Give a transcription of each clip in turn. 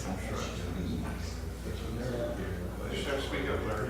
Just have to speak up, Larry.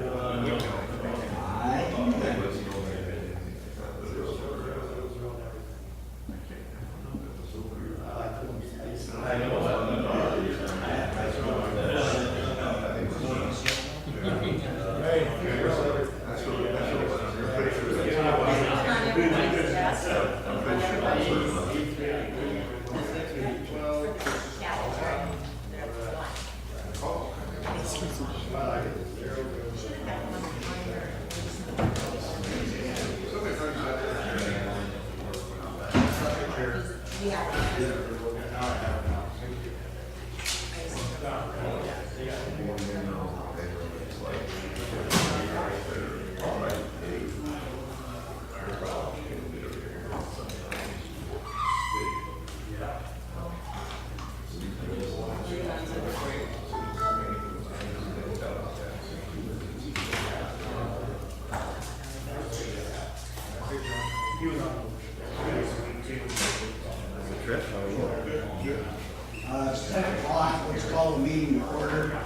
It's 10 o'clock, let's call the meeting to order.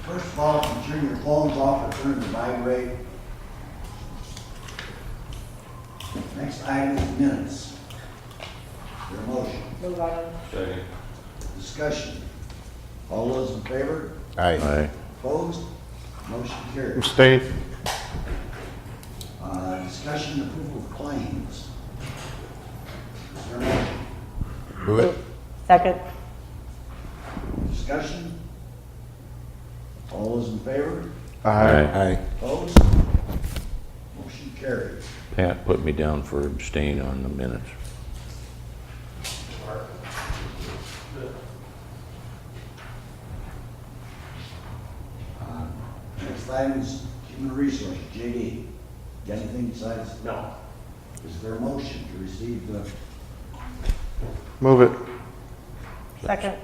First of all, if you turn your phones off or turn the vibrate. Next item is minutes. Your motion. Move on. Second. Discussion. All those in favor? Aye. Opposed? Motion carries. Abstain. Discussion and approval of claims. Is there a motion? Move it. Second. Discussion. All those in favor? Aye. Opposed? Motion carries. Pat put me down for abstain on the minutes. Next item is human resources, JD. Got anything besides? No. Is there a motion to receive the, Move it. Second.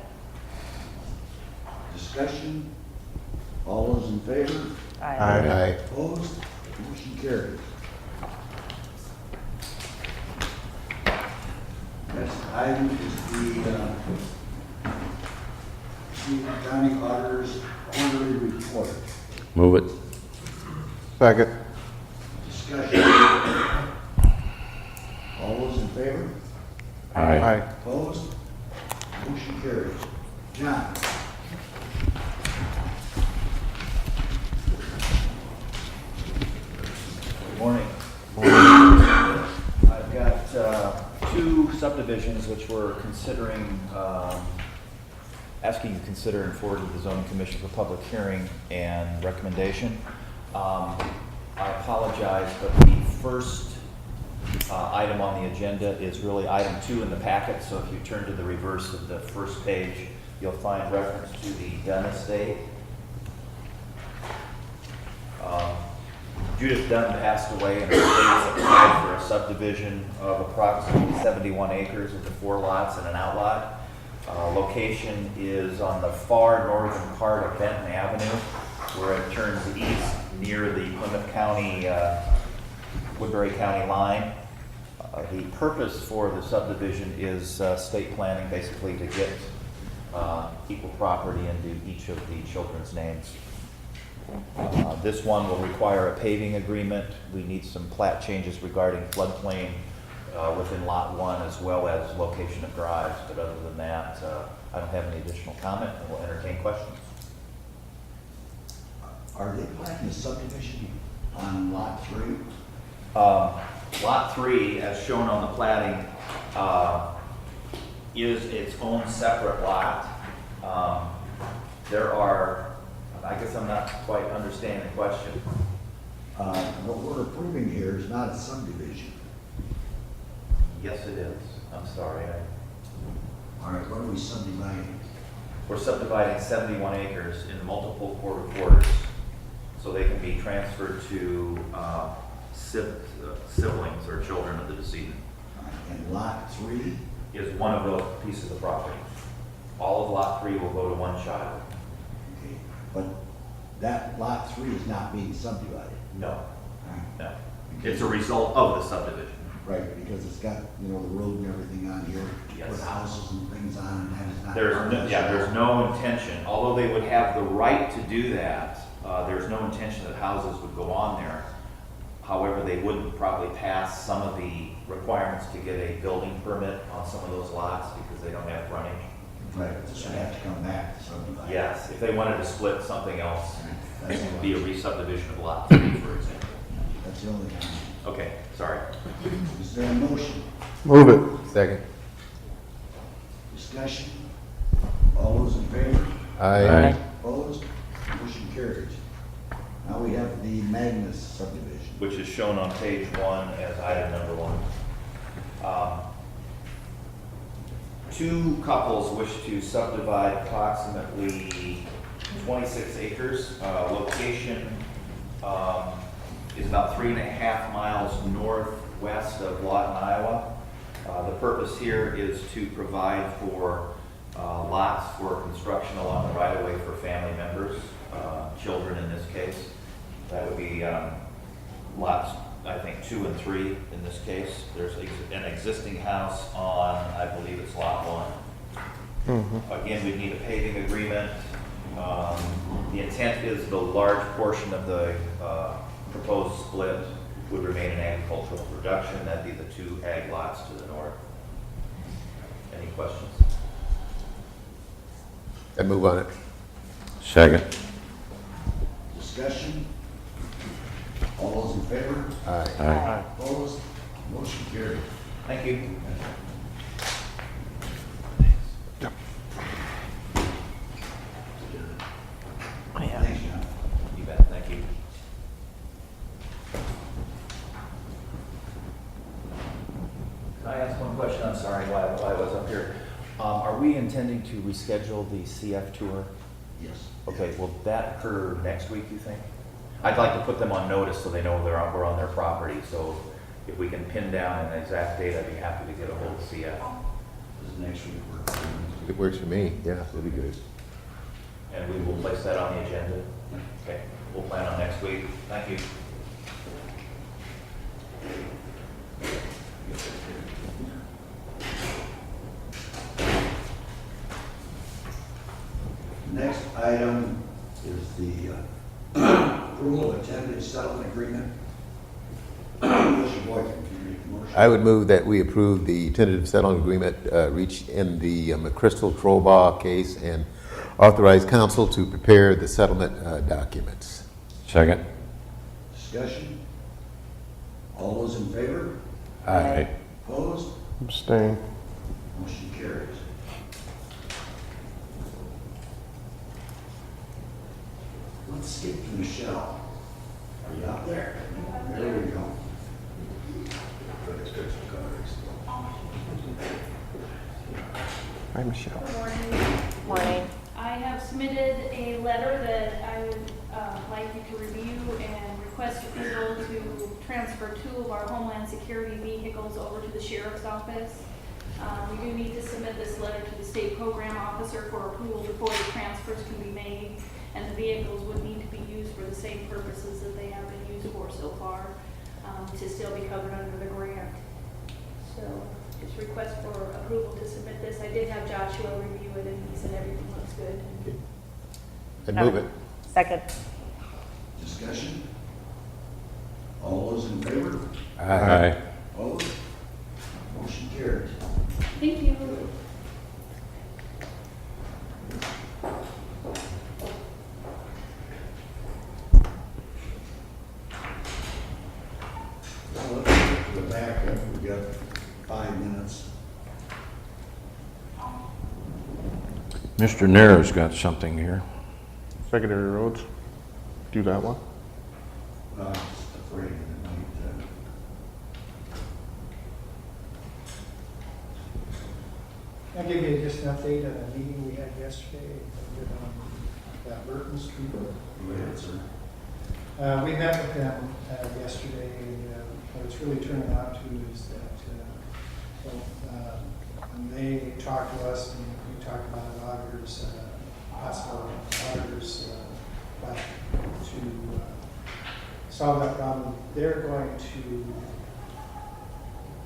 discussion? All those in favor? Aye. Opposed? Motion carries. Next item is the Cleveland County Auditor's Quarterly Report. Move it. Second. Discussion. All those in favor? Aye. Opposed? Motion carries. John? Morning. I've got two subdivisions which we're considering, asking you to consider and forward to the zoning commission for public hearing and recommendation. I apologize, but the first item on the agenda is really item 2 in the packet, so if you turn to the reverse of the first page, you'll find reference to the Dunn estate. Judith Dunn passed away and her estate applied for a subdivision of approximately 71 acres with the 4 lots and an outlot. Location is on the far northern part of Benton Avenue, where it turns east near the Plymouth County, Woodbury County line. The purpose for the subdivision is state planning, basically to get equal property into each of the children's names. This one will require a paving agreement. We need some plat changes regarding floodplain within Lot 1 as well as location of drives, but other than that, I don't have any additional comment and will entertain questions. Are they planning a subdivision on lot 3? Lot 3, as shown on the platting, is its own separate lot. There are, I guess I'm not quite understanding the question. What we're approving here is not a subdivision. Yes, it is. I'm sorry. All right, what are we subdividing? We're subdividing 71 acres in multiple quarter quarters, so they can be transferred to siblings or children of the decedent. And lot 3? Is one of those pieces of property. All of Lot 3 will go to one child. Okay, but that lot 3 is not being subdivided. No, All right. no. It's a result of the subdivision. Right, because it's got, the road and everything on here, Yes. with houses and things on, and that is not. There's no intention, although they would have the right to do that, there's no intention that houses would go on there. However, they wouldn't probably pass some of the requirements to get a building permit on some of those lots because they don't have frontage. Right, this would have to come back to subdivide. Yes, if they wanted to split something else, That's it the would be a only- re-subdivision of lot 3, for example. That's the only thing. Okay, sorry. Is there a motion? Move it. Second. Discussion? All those in favor? Aye. Opposed? Motion carries. Now we have the Magnus subdivision. Which is shown on page 1 as item number 1. Two couples wish to subdivide approximately 26 acres. Location is about 3.5 miles northwest of Lawton, Iowa. The purpose here is to provide for lots for construction along the right-of-way for family members, children in this case. That would be lots, I think, 2 and 3 in this case. There's an existing house on, I believe it's lot 1. Again, we need a paving agreement. The intent is the large portion of the proposed split would remain in agricultural production. That'd be the 2 ag lots to the north. Any questions? I move on it. Second. Discussion? All those in favor? Aye. Aye. Opposed? Motion carries. Thank you. Yeah. Thanks, John. You bet, thank you. Can I ask one question? I'm sorry, while I was up here. Are we intending to reschedule the CF tour? Yes. Okay, will that occur next week, you think? I'd like to put them on notice so they know we're on their property, so if we can pin down an exact date, I'd be happy to get a hold of CF. Does next week work? It works for me. Yeah, that'd be good. And we will place that on the agenda. Okay, we'll plan on next week. Thank you. Next item is the approval of a tentative settlement agreement. Mr. Boykin, can you make the motion? I would move that we approve the tentative settlement agreement reached in the McChrystal Trollbaugh case and authorize counsel to prepare the settlement documents. Second. Discussion? All those in favor? Aye. Opposed? Abstain. Motion carries. Let's skip to Michelle. Are you out there? There we go. Hi, Michelle. Good morning. Morning. I have submitted a letter that I would like you to review and request approval to transfer 2 of our Homeland Security vehicles over to the Sheriff's Office. We do need to submit this letter to the State Program Officer for approval before the transfers can be made, and the vehicles would need to be used for the same purposes that they have been used for so far, to still be covered under the grant. So just request for approval to submit this. I did have Joshua review it, and he said everything looks good. I'd move it. Second. Discussion? All those in favor? Aye. Opposed? Motion carries. Thank you. Now let's get to the backup. We've got 5 minutes. Mr. Nero's got something here. Secondary roads. Do that one. Just afraid that it might, I'll give you just an update on a meeting we had yesterday on that Burton Street. go ahead, sir. We met with them yesterday, and what it's really turning out to is that when they talked to us, and we talked about an auditor's, possible auditor's, but to solve that problem, they're going to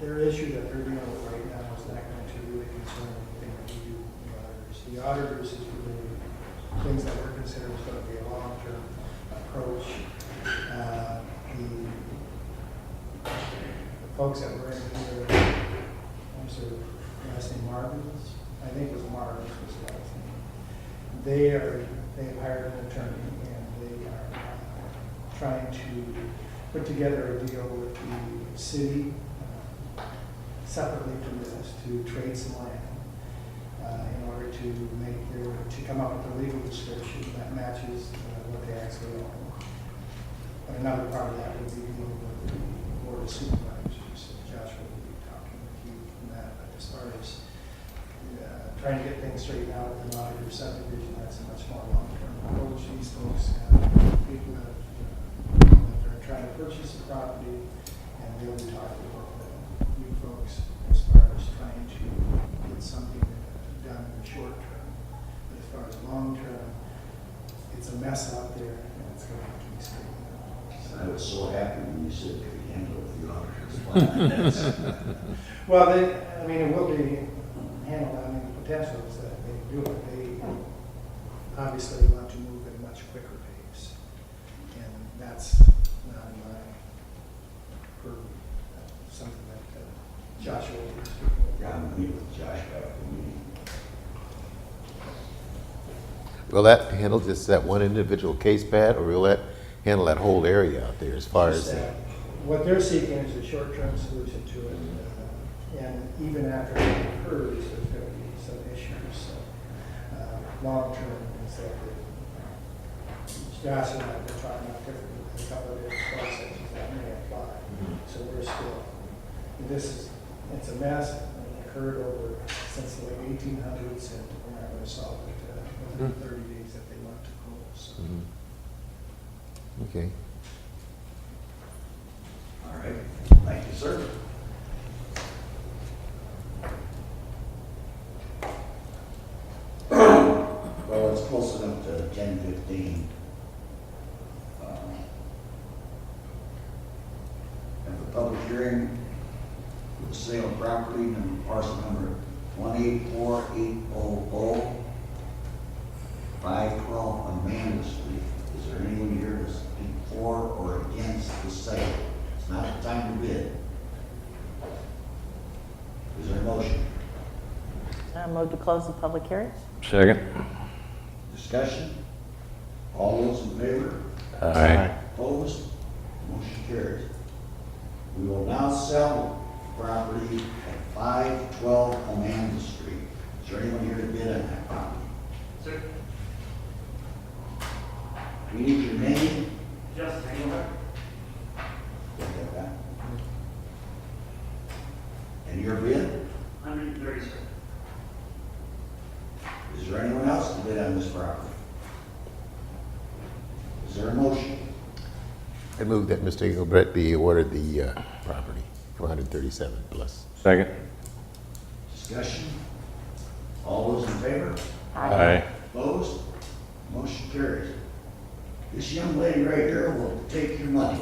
their issue that they're dealing with right now is not going to really concern anything that we do with the auditors. The auditors is really things that we're considering is going to be a long-term approach. The folks that were in here, I'm sorry, last name Marvin's, I think it was Marvin's was the last name. They've hired an attorney and they are trying to put together a deal with the city separately from this to trade some land in order to come up with a legal description that matches what they actually own. But another part of that would be dealing with the board of supervisors. Joshua will be talking with you on that. But as far as trying to get things straightened out with the auditor subdivision, that's a much more long-term approach. These folks have people that are trying to purchase the property, and they'll be talking with you folks as far as trying to get something done in the short term. But as far as long term, it's a mess out there, and it's going to have to be straightened out. I was so happy when you said they could handle it with the auditors. Well, it will be handled. I mean, the potential is that they do it. They obviously want to move at a much quicker pace, and that's not in my purview. That's something that Joshua will be speaking with. Yeah, I'm gonna meet with Josh after the meeting. Will that handle just that one individual case, Pat, or will that handle that whole area out there as far as? Just that what they're seeking is a short-term solution to it, and even after it occurs, there's going to be some issues. So, long-term is that Josh and I have been talking about a couple of different processes that may apply. So we're still, it's a mess, and it occurred since the late 1800s, and we're not going to solve it within 30 days that they want to close. So. Okay. All right, thank you, sir. Well, it's close enough to 10:15. Have the public hearing for the sale of property and parcel number 184800, 512 Amanda Street. Is there anyone here to speak for or against the sale? It's not the time to bid. Is there a motion? Move to close the public hearing. Second. Discussion? All those in favor? Aye. Opposed? Motion carries. We will now sell the property at 512 Amanda Street. Is there anyone here to bid on that property? Sir, We need your name. just hang on. Get that. And your bid? 130, sir. Is there anyone else to bid on this property? Is there a motion? I move that Mr. Engelbrett be awarded the property for 137 plus. Second. Discussion? All those in favor? Aye. Opposed? Motion carries. This young lady right here will take your money.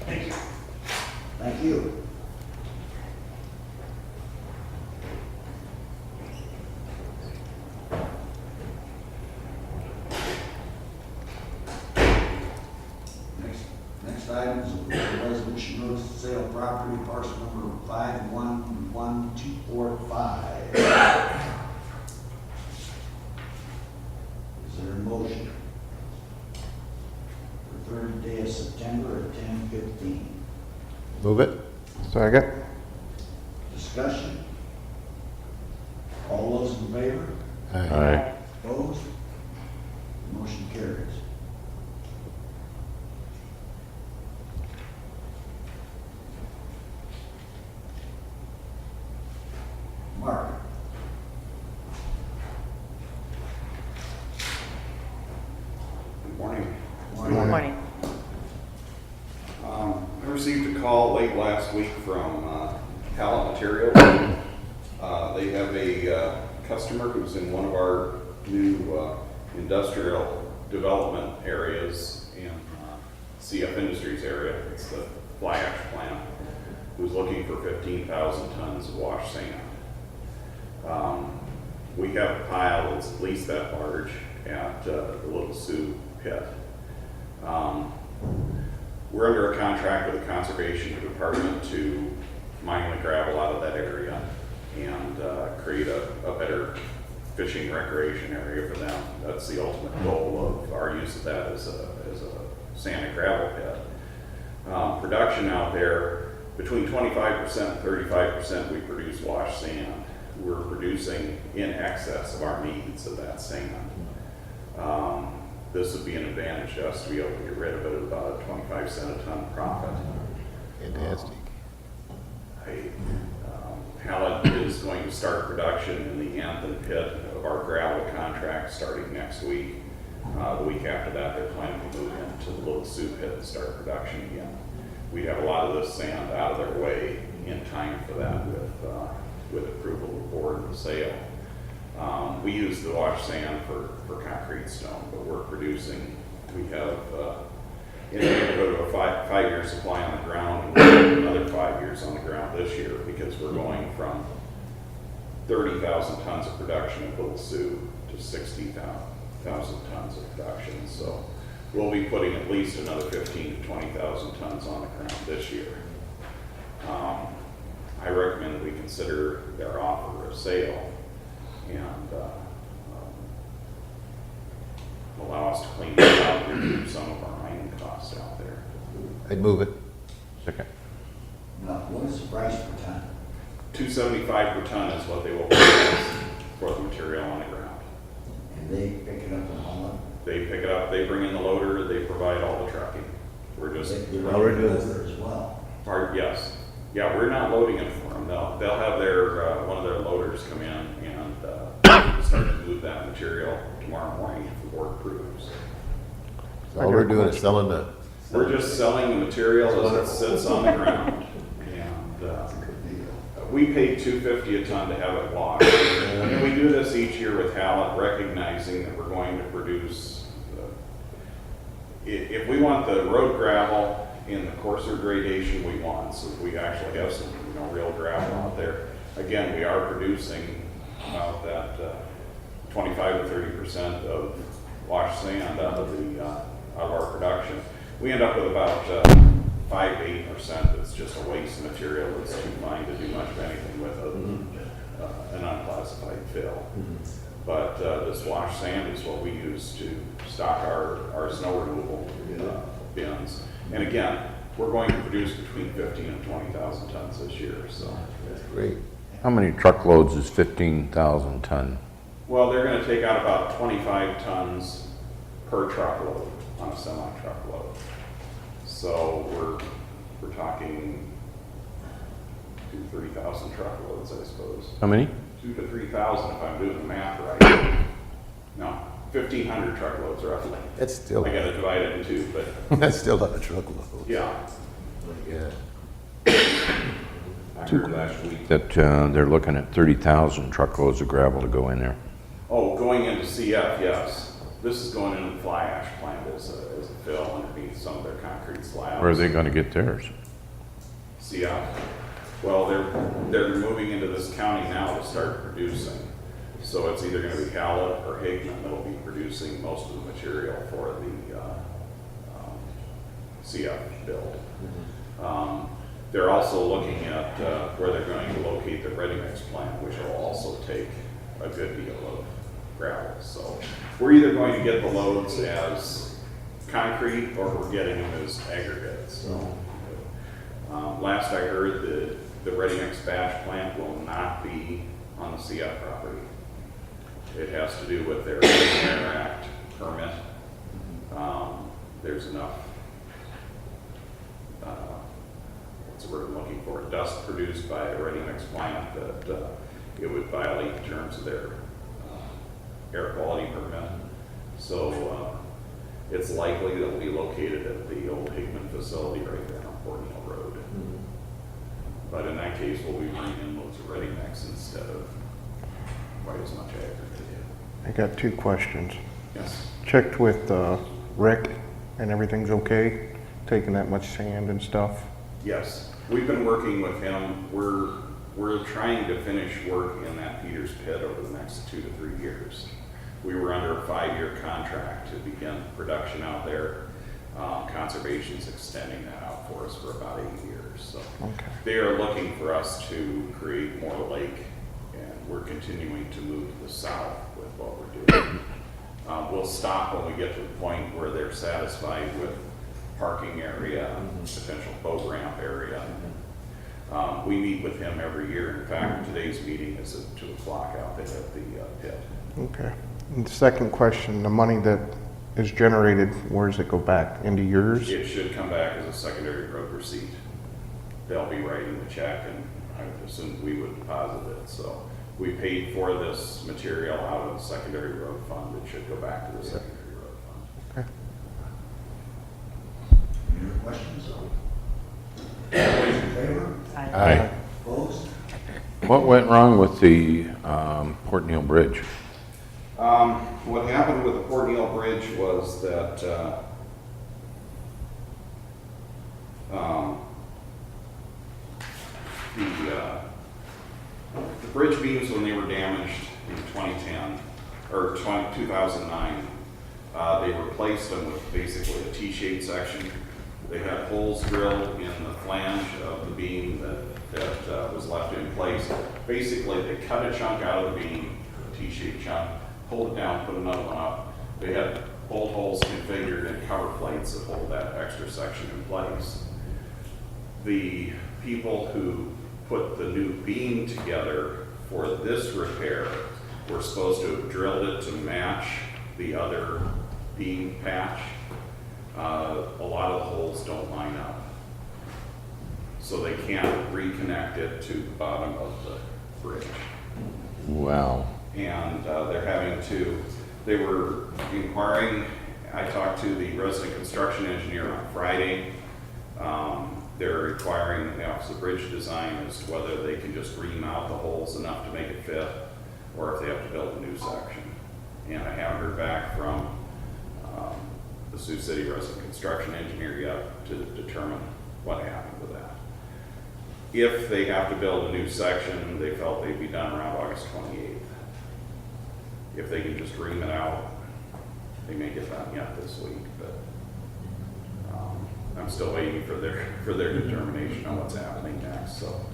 Thank you. Thank you. Next item is a resolution notice of sale of property, parcel number 511245. Is there a motion? For third day of September at 10:15. Move it. Second. Discussion? All those in favor? Aye. Opposed? Motion carries. Mark? Good morning. Good morning. I received a call late last week from Talent Materials. They have a customer who's in one of our new industrial development areas in CF Industries area. It's the fly ash plant. who's looking for 15,000 tons of wash sand. We have a pile that's at least that large at the Little Sioux pit. We're under a contract with the Conservation Department to mine the gravel out of that area and create a better fishing recreation area for them. That's the ultimate goal of our use of that as a sand and gravel pit. Production out there, between 25% and 35% we produce wash sand. We're producing in excess of our needs of that sand. This would be an advantage to us to be able to get rid of it at about a 25-cent a ton profit. Fantastic. Hallett is going to start production in the Anthon pit of our gravel contract starting next week. The week after that, they're planning to move into the Little Sioux pit and start production again. We have a lot of this sand out of their way in time for that with approval of the board and the sale. We use the wash sand for concrete stone, but we're producing, we have in the neighborhood of a five-year supply on the ground, and we'll have another 5 years on the ground this year because we're going from 30,000 tons of production at Little Sioux to 60,000 tons of production. So we'll be putting at least another 15,000 to 20,000 tons on the ground this year. I recommend that we consider their offer of sale and allow us to clean it out and reduce some of our mining costs out there. I'd move it. Second. Now, what is the price per ton? $275 per ton is what they will pay for the material on the ground. And they pick it up and haul it? They pick it up, they bring in the loader, they provide all the trucking. We're just, They're we're doing doing it as well. yes. Yeah, we're not loading it for them. They'll have their, one of their loaders come in and start to move that material tomorrow morning if the board approves. So all we're doing is selling the, We're just selling the material as it sits on the ground. And That's a good deal. we pay $250 a ton to have it washed. And we do this each year with Hallett, recognizing that we're going to produce, if we want the road gravel in the coarser gradation we want, so we actually have some real gravel out there. Again, we are producing about that 25 to 30% of washed sand out of our production. We end up with about 5 to 8% that's just a waste material that's too fine to do much of anything with other than an unclassified fill. But this wash sand is what we use to stock our snow removal bins. And again, we're going to produce between 15 and 20,000 tons this year. So, that's great. How many truckloads is 15,000 ton? well, they're going to take out about 25 tons per truckload on a semi-truckload. So we're talking 2,000 to 3,000 truckloads, I suppose. How many? 2,000 to 3,000 if I'm doing the math right. No, 1,500 truckloads roughly. That's still, I got to divide it in two, but that's still not a truckload. yeah. Yeah. I heard last week That they're looking at 30,000 truckloads of gravel to go in there. Oh, going into CF, yes. This is going into the fly ash plant as a fill underneath some of their concrete slabs. Where are they going to get theirs? CF. Well, they're moving into this county now to start producing. So it's either going to be Hallett or Hickman that'll be producing most of the material for the CF build. They're also looking at where they're going to locate the ready mix plant, which will also take a good deal of gravel. So we're either going to get the loads as concrete or we're getting them as aggregates. So last I heard, the ready mix batch plant will not be on the CF property. It has to do with their Clean Air Act permit. There's enough, what's the word I'm looking for, dust produced by a ready mix plant that it would violate the terms of their air quality permit. So it's likely that it'll be located at the old Hickman facility right there on Fort Neal Road. But in that case, we'll be bringing in loads of ready mix instead of quite as much aggregate. I got two questions. Yes. Checked with Rick and everything's okay, taking that much sand and stuff? Yes. we've been working with him. We're trying to finish work in that Peters pit over the next 2 to 3 years. We were under a 5-year contract to begin production out there. Conservation's extending that out for us for about 8 years. So Okay. they are looking for us to create more lake, and we're continuing to move to the south with what we're doing. We'll stop when we get to the point where they're satisfied with parking area, potential boat ramp area. We meet with him every year. In fact, today's meeting is at 2 o'clock out there at the pit. Okay. And the second question, the money that is generated, where does it go back? Into yours? It should come back as a secondary road receipt. They'll be writing the check, and I assume we would deposit it. So we paid for this material out of the secondary road fund. It should go back to the secondary road fund. Okay. Any other questions? All those in favor? Aye. Opposed? What went wrong with the Port Neal Bridge? What happened with the Port Neal Bridge was that the bridge beams, when they were damaged in 2010 or 2009, they replaced them with basically a T-shaped section. They had holes drilled in the flange of the beam that was left in place. Basically, they cut a chunk out of the beam, a T-shaped chunk, pulled it down, put another one up. They had bolt holes configured and cover plates that hold that extra section in place. The people who put the new beam together for this repair were supposed to have drilled it to match the other beam patch. A lot of the holes don't line up, so they can't reconnect it to the bottom of the bridge. Wow. And they were inquiring. I talked to the resident construction engineer on Friday. They're inquiring the Office of Bridge Design as to whether they can just ream out the holes enough to make it fit, or if they have to build a new section. And I haven't heard back from the Sioux City resident construction engineer yet to determine what happened with that. If they have to build a new section, they felt they'd be done around August 28th. If they can just ream it out, they may get done yet this week, but I'm still waiting for their determination on what's happening next. So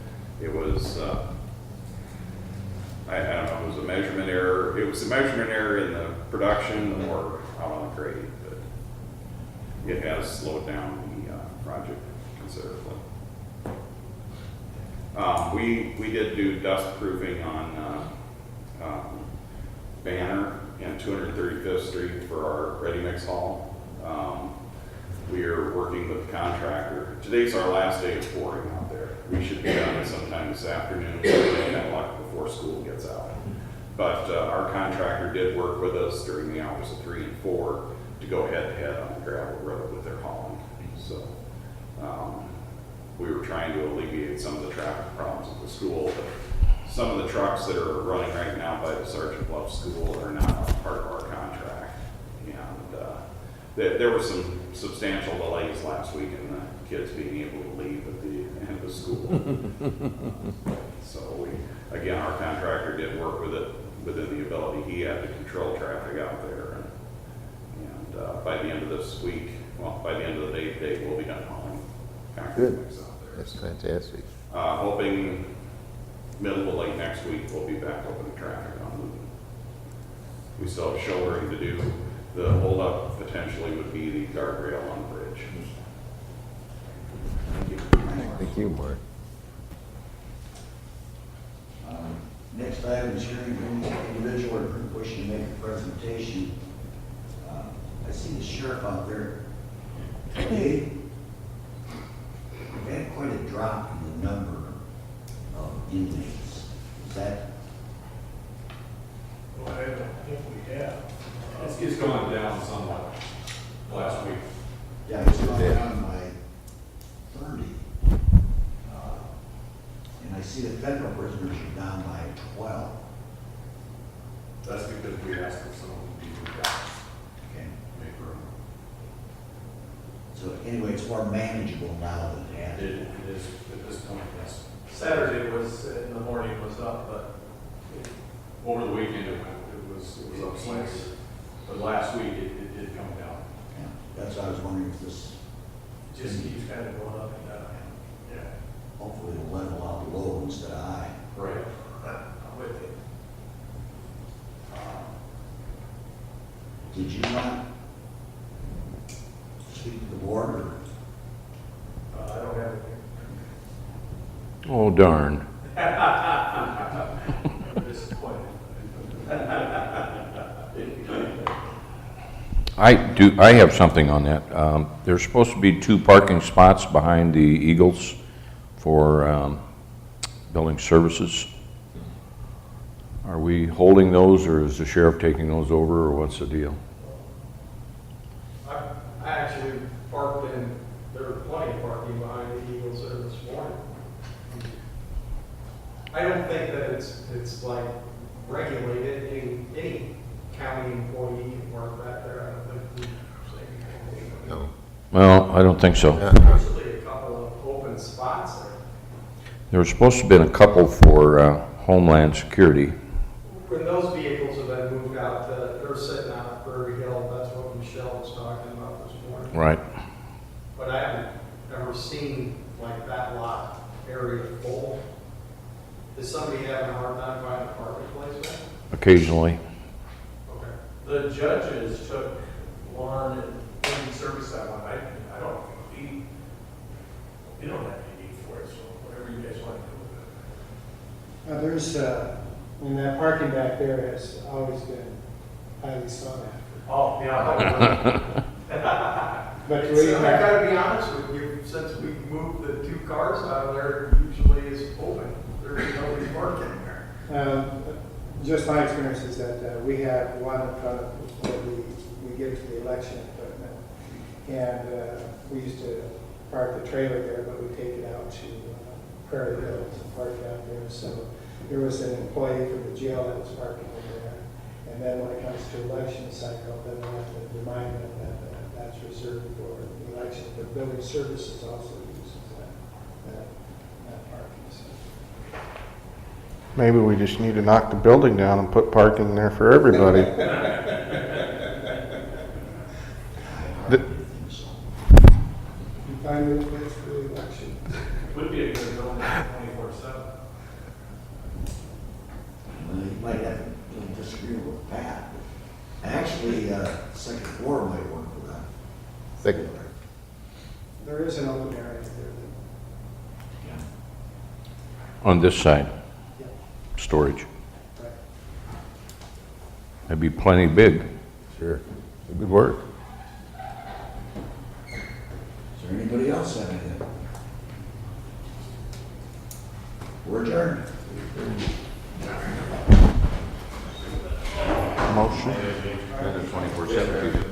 it was, I don't know, it was a measurement error. It was a measurement error in the production or out on the grade, but it has slowed down the project considerably. We did do dust proofing on Banner and 235th Street for our ready mix hall. We are working with the contractor. Today's our last day of pouring out there. We should be done sometime this afternoon, 10 o'clock before school gets out. But our contractor did work with us during the hours of 3 and 4 to go head to head on the gravel road with their hauling. So we were trying to alleviate some of the traffic problems at the school. But some of the trucks that are running right now by the Sergeant Bluff School are not part of our contract. And there were some substantial delays last week in the kids being able to leave at the end of the school. So again, our contractor did work with it within the ability he had to control traffic out there. And by the end of this week, well, by the end of the day, we'll be done hauling concrete mix out there. That's fantastic. Hoping middle to late next week, we'll be back open to traffic on moving. We still have shouldering to do. The holdup potentially would be the guardrail on the bridge. Thank you. Thank you, Mark. Next item is hearing from any individual or group wishing to make a presentation. I see the sheriff out there. Today, we've had quite a drop in the number of inmates. Is that? Well, I don't think we have. It's gone down somewhat last week. Yeah, it's gone down by 30. And I see the federal prisoners are down by 12. That's because we asked for some of them to be moved out. Okay. Make room. So anyway, it's more manageable now than it had. It is at this Saturday was, in the morning was up, but over the weekend it was up slightly. But last week it did come down. Yeah, that's why I was wondering if this, Just keeps kind of going up and down. Yeah. hopefully will level out the low instead of high. Right. I'm with you. Did you not speak to the board, or? I don't have anything. Oh darn. I'm disappointed. I have something on that. There's supposed to be 2 parking spots behind the Eagles for building services. Are we holding those, or is the sheriff taking those over, or what's the deal? I actually parked in, there was plenty of parking behind the Eagles there this morning. I don't think that it's like regulated, any county employee can park back there. I don't think we say anything. No. Well, I don't think so. Yeah. There's usually a couple of open spots there. There was supposed to have been a couple for Homeland Security. When those vehicles have been moved out, they're sitting out at Prairie Hill. That's what Michelle was talking about this morning. Right. But I haven't ever seen like that lot area full. Is somebody having a hard time finding a parking place there? Occasionally. Okay. The judges took one and didn't service that one. I don't think we don't have any need for it, so whatever you guys want to do with it. There's, and that parking back there has always been highly sought after. Oh, yeah. But I we gotta be honest with you, since we moved the 2 cars out of there, it usually is open. There's nobody parking there. just my experience is that we have one in front of, where we give to the election equipment. And we used to park the trailer there, but we take it out to Prairie Hills and park it out there. So there was an employee from the jail that was parking over there. And then when it comes to election cycle, then we have to remind them that that's reserved for the election. The building services also uses that parking. So. Maybe we just need to knock the building down and put parking there for everybody. So. You find a place for the election. Would be a good building 24/7. Well, you might have a little disagreement with Pat. Actually, second floor might work for that. Second. There is an open area there. On this side, Yeah. storage. Right. That'd be plenty big. Sure. Good work. Is there anybody else have anything? We're adjourned. Motion. 24/7.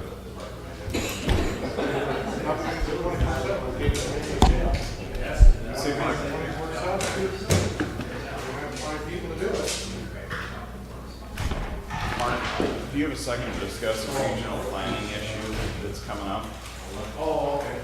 Do you have a second to discuss a regional planning issue that's coming up? Oh, okay.